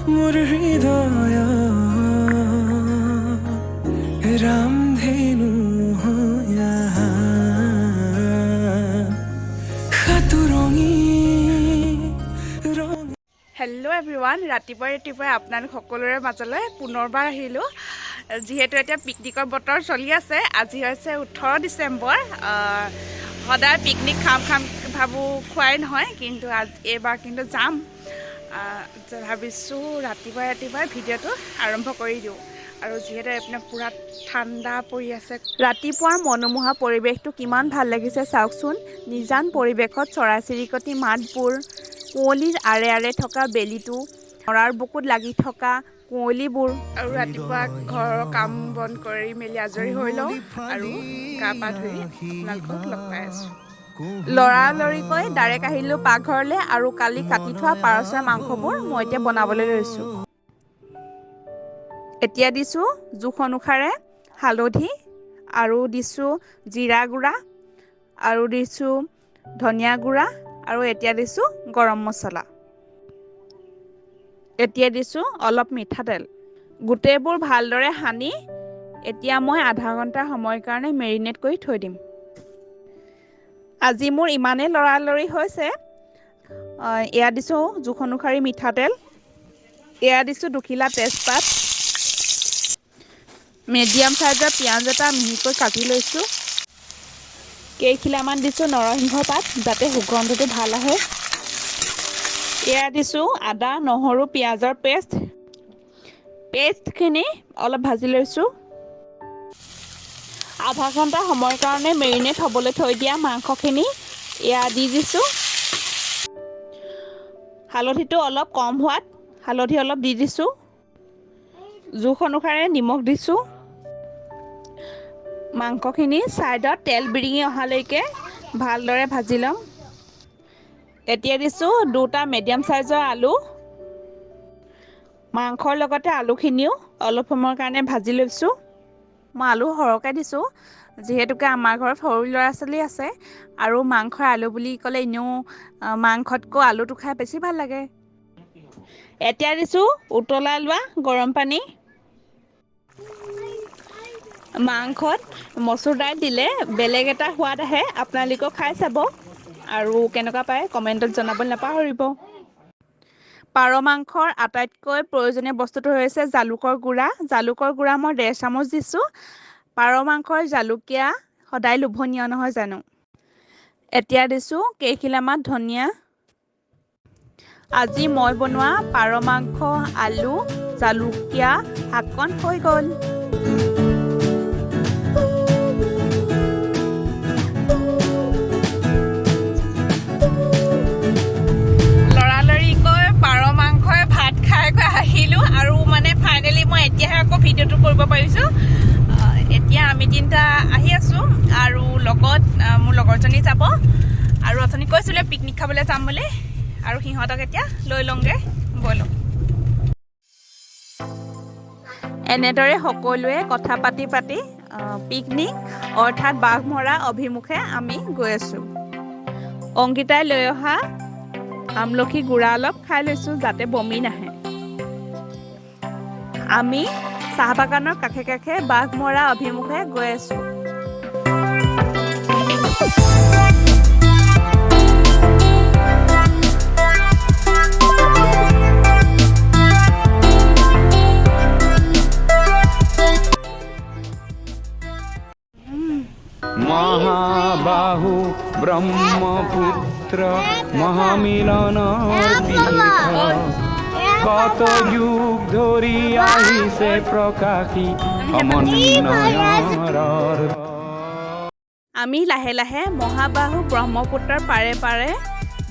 মোৰ হৃদয় ৰামধেনু হয়া সাতুৰঙি ৰঙ। হেল্ল' এভৰিৱান, ৰাতিপুৱাই আপোনালোক সকলোৰে মাজলৈ পুনৰবাৰ আহিলোঁ। যিহেতু এতিয়া পিকনিকৰ বতৰ চলি আছে, আজি হৈছে 18 ডিচেম্বৰ। সদায় পিকনিক খাম ভাবোঁ, খোৱাই নহয়, কিন্তু এইবাৰ কিন্তু যাম। ভাবিছোঁ ৰাতিপুৱাই ভিডিঅ'টো আৰম্ভ কৰি দিওঁ। আৰু যিহেতু আপোনাৰ পূৰা ঠাণ্ডা পৰি আছে, ৰাতিপুৱাৰ মনোমোহা পৰিৱেশটো কিমান ভাল লাগিছে চাওকচোন। নিজান পৰিৱেশত চৰাই চিৰিকটি মাতবোৰ, কুঁৱলীৰ আৰে থকা বেলিটো, নৰাৰ বুকুত লাগি থকা কুঁৱলীবোৰ, আৰু ৰাতিপুৱা ঘৰৰ কাম বন কৰি মেলি আজৰি হৈ লওঁ আৰু গা পা ধুই আপোনালোকক লগ পাই আছোঁ। লৰালৰিকৈ ডাইৰেক্ট আহিলোঁ পাকঘৰলৈ, আৰু কালি কাটি থোৱা পাৰ চৰাই মাংসবোৰ মই এতিয়া বনাবলৈ লৈছোঁ। এতিয়া দিছোঁ জোখ অনুসাৰে হালধি, আৰু দিছোঁ জিৰা গুড়া, আৰু দিছোঁ ধনিয়া গুড়া, আৰু এতিয়া দিছোঁ গৰম মছলা। এতিয়া দিছোঁ অলপ মিঠাতেল। গোটেইবোৰ ভালদৰে সানি এতিয়া মই আধা ঘণ্টা সময়ৰ কাৰণে মেৰিনেট কৰি থৈ দিম। আজি মোৰ ইমানেই লৰালৰি হৈছে, এয়া দিছোঁ জোখ অনুসৰি মিঠাতেল, এয়া দিছোঁ দুখিলা তেজপাত, মিডিয়াম চাইজৰ পিঁয়াজ এটা মিহিকৈ কাটি লৈছোঁ, কেইখিলামান দিছোঁ নৰসিংহ পাত যাতে সুগন্ধটো ভাল আহে, এয়া দিছোঁ আদা নহৰু পিঁয়াজৰ পেষ্টখিনি অলপ ভাজি লৈছোঁ। আধা ঘণ্টা সময়ৰ কাৰণে মেৰিনেট হ'বলৈ থৈ দিয়া মাংসখিনি এয়া দি দিছোঁ। হালধিটো অলপ কম হোৱাত হালধি অলপ দি দিছোঁ, জোখ অনুসাৰে নিমখ দিছোঁ। মাংসখিনি ছাইডত তেল বিৰিঙি অহালৈকে ভালদৰে ভাজি ল'ম। এতিয়া দিছোঁ দুটা মিডিয়াম চাইজৰ আলু। মাংসৰ লগতে আলুখিনিও অলপ সময়ৰ কাৰণে ভাজি লৈছোঁ। মই আলু সৰহকৈ দিছোঁ, যিহেতুকে আমাৰ ঘৰত সৰু ল'ৰা ছোৱালী আছে, আৰু মাংসৰ আলু বুলি ক'লে এনেও মাংসতকৈ আলুটো খাই বেছি ভাল লাগে। এতিয়া দিছোঁ উতলাই লোৱা গৰম পানী। মাংসত মচুৰ দাইল দিলে বেলেগ এটা সোৱাদ আহে, আপোনালোকেও খাই চাব, আৰু কেনেকুৱা পায় কমেণ্টত জনাবলৈ নাপাহৰিব। পাৰ মাংসৰ আটাইতকৈ প্ৰয়োজনীয় বস্তুটো হৈছে জালুকৰ গুড়া। জালুকৰ গুড়া মই 1.5 চামুচ দিছোঁ। পাৰ মাংসৰ জালুকীয়া সদায় লোভনীয় নহয় জানো। এতিয়া দিছোঁ কেইখিলামান ধনিয়া। আজি মই বনোৱা পাৰ মাংস, আলু, জালুকীয়া শাককণ হৈ গ'ল। লৰালৰিকৈ পাৰ মাংসই ভাত খাই আহিলোঁ, আৰু মানে ফাইনেলি মই এতিয়াহে আকৌ ভিডিঅ'টো কৰিব পাৰিছোঁ। এতিয়া আমি তিনিটা আহি আছোঁ, আৰু লগত মোৰ লগৰজনী যাব, আৰু অথনি কৈছিলে পিকনিক খাবলৈ যাম বুলি, আৰু সিহঁতক এতিয়া লৈ লওঁগৈ ব'লক। এনেদৰে সকলোৱে কথা পাতি পিকনিক অৰ্থাৎ বাঘমৰা অভিমুখে আমি গৈ আছোঁ। অংকিতাই লৈ অহা আমলখি গুড়া অলপ খাই লৈছোঁ যাতে বমি নাহে। আমি চাহ বাগানৰ কাষে বাঘমৰা অভিমুখে গৈ আছোঁ। মহাবাহু ব্ৰহ্মপুত্ৰ মহামিলনৰ তীৰ্থ, কত যুগ ধৰি আহিছে প্ৰকাশী সমন্বয়ৰ অৰ্থ। আমি লাহে মহাবাহু ব্ৰহ্মপুত্ৰৰ পাৰে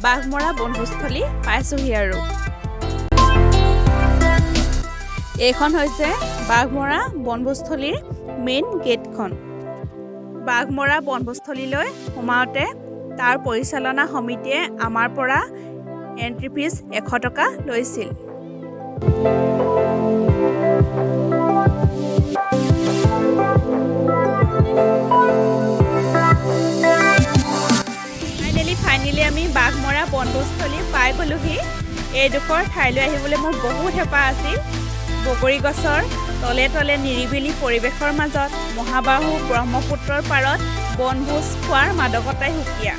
বাঘমৰা বনভোজস্থলী পাইছোঁহি। আৰু এইখন হৈছে বাঘমৰা বনভোজস্থলীৰ মেইন গেটখন। বাঘমৰা বনভোজস্থলীলৈ সোমাওঁতে তাৰ পৰিচালনা সমিতিয়ে আমাৰ পৰা এণ্ট্ৰি ফিজ 100 টকা লৈছিল। ফাইনেলি আমি বাঘমৰা বনভোজস্থলী পাই গ'লোহি। এইডোখৰ ঠাইলৈ আহিবলৈ মোৰ বহুত হেঁপাহ আছিল। বগৰী গছৰ তলে তলে নিৰিবিলি পৰিৱেশৰ মাজত মহাবাহু ব্ৰহ্মপুত্ৰৰ পাৰত বনভোজ খোৱাৰ মাদকতাই সুকীয়া।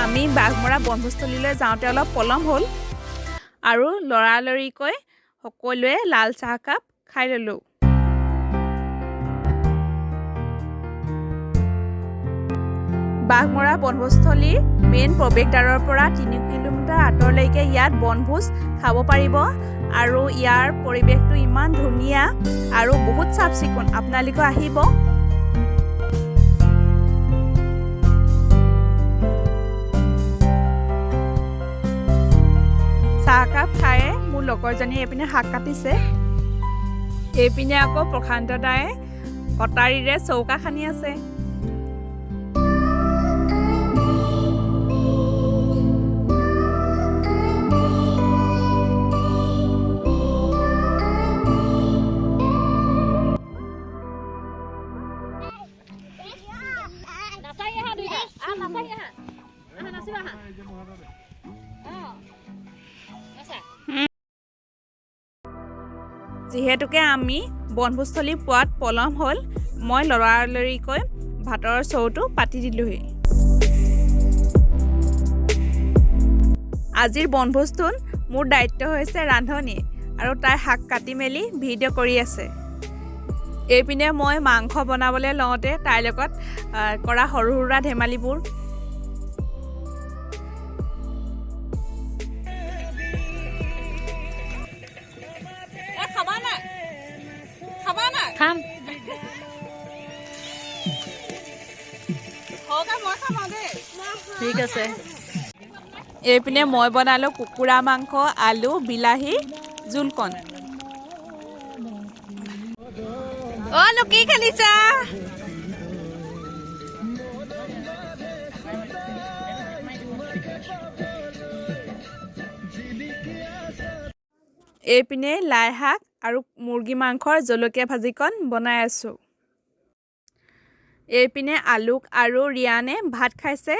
আমি বাঘমৰা বনভোজস্থলীলৈ যাওঁতে অলপ পলম হ'ল আৰু লৰালৰিকৈ সকলোৱে লাল চাহ কাপ খাই ল'লোঁ। বাঘমৰা বনভোজস্থলীৰ মেইন প্ৰৱেশদ্বাৰৰ পৰা 3 কিলোমিটাৰ আঁতৰলৈকে ইয়াত বনভোজ খাব পাৰিব আৰু ইয়াৰ পৰিৱেশটো ইমান ধুনীয়া আৰু বহুত চাফ চিকুণ। আপোনালোকে আহিব। চাহকাপ খায়ে মোৰ লগৰজনীয়ে এইপিনে শাক কাটিছে। এইপিনে আকৌ প্ৰশান্ত দায়ে কটাৰীৰে চৌকা খানি আছে। যিহেতুকে আমি বনভোজস্থলী পোৱাত পলম হ'ল, মই লৰালৰিকৈ ভাতৰ চৌটো পাতি দিলোঁহি। আজিৰ বনভোজটোত মোৰ দায়িত্ব হৈছে ৰান্ধনি আৰু তাই শাক কাটি মেলি ভিডিঅ' কৰি আছে। এইপিনে মই মাংস বনাবলৈ লওঁতে তাইৰ লগত কৰা সৰু সুৰা ধেমালিবোৰ। খাম ঠিক আছে। এইপিনে মই বনালোঁ কুকুৰা মাংস, আলু, বিলাহী জোলকণ। অ' কি খেলিছা? এইপিনে লাই শাক আৰু মুৰ্গী মাংসৰ জলকীয়া ভাজিকণ বনাই আছোঁ। এইপিনে আলুক আৰু ৰিয়ানে ভাত খাইছে।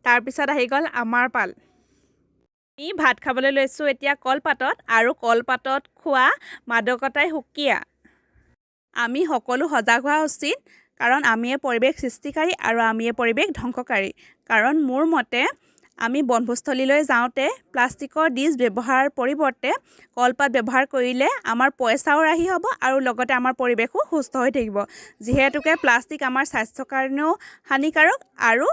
তাৰপিছত আহি গ'ল আমাৰ পাল। আমি ভাত খাবলৈ লৈছোঁ এতিয়া কলপাতত, আৰু কলপাতত খোৱা মাদকতাই সুকীয়া। আমি সকলো সজাগ হোৱা উচিত, কাৰণ আমিয়ে পৰিৱেশ সৃষ্টিকাৰী আৰু আমিয়ে পৰিৱেশ ধ্বংসকাৰী। কাৰণ মোৰ মতে আমি বনভোজস্থলীলৈ যাওঁতে প্লাষ্টিকৰ ডিছ ব্যৱহাৰৰ পৰিৱৰ্তে কলপাত ব্যৱহাৰ কৰিলে আমাৰ পইচাও ৰাহি হ'ব আৰু লগতে আমাৰ পৰিৱেশো সুস্থ হৈ থাকিব। যিহেতুকে প্লাষ্টিক আমাৰ স্বাস্থ্যৰ কাৰণেও হানিকাৰক আৰু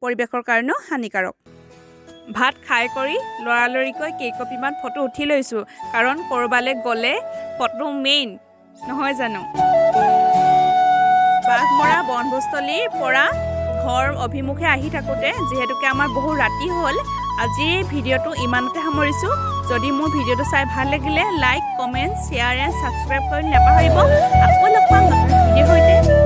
পৰিৱেশৰ কাৰণেও হানিকাৰক। ভাত খাই কৰি লৰালৰিকৈ কেইকপিমান ফটো উঠি লৈছোঁ, কাৰণ ক'ৰবালৈ গ'লে ফটো মেইন নহয় জানো। বাঘমৰা বনভোজস্থলীৰ পৰা ঘৰ অভিমুখে আহি থাকোঁতে যিহেতুকে আমাৰ বহু ৰাতি হ'ল, আজিৰ ভিডিঅ'টো ইমানতে সামৰিছোঁ। যদি মোৰ ভিডিঅ'টো চাই ভাল লাগিলে like, comment, share and subscribe কৰি নাপাহৰিব। আকৌ লগ পাম নতুন ভিডিঅ'ৰ সৈতে।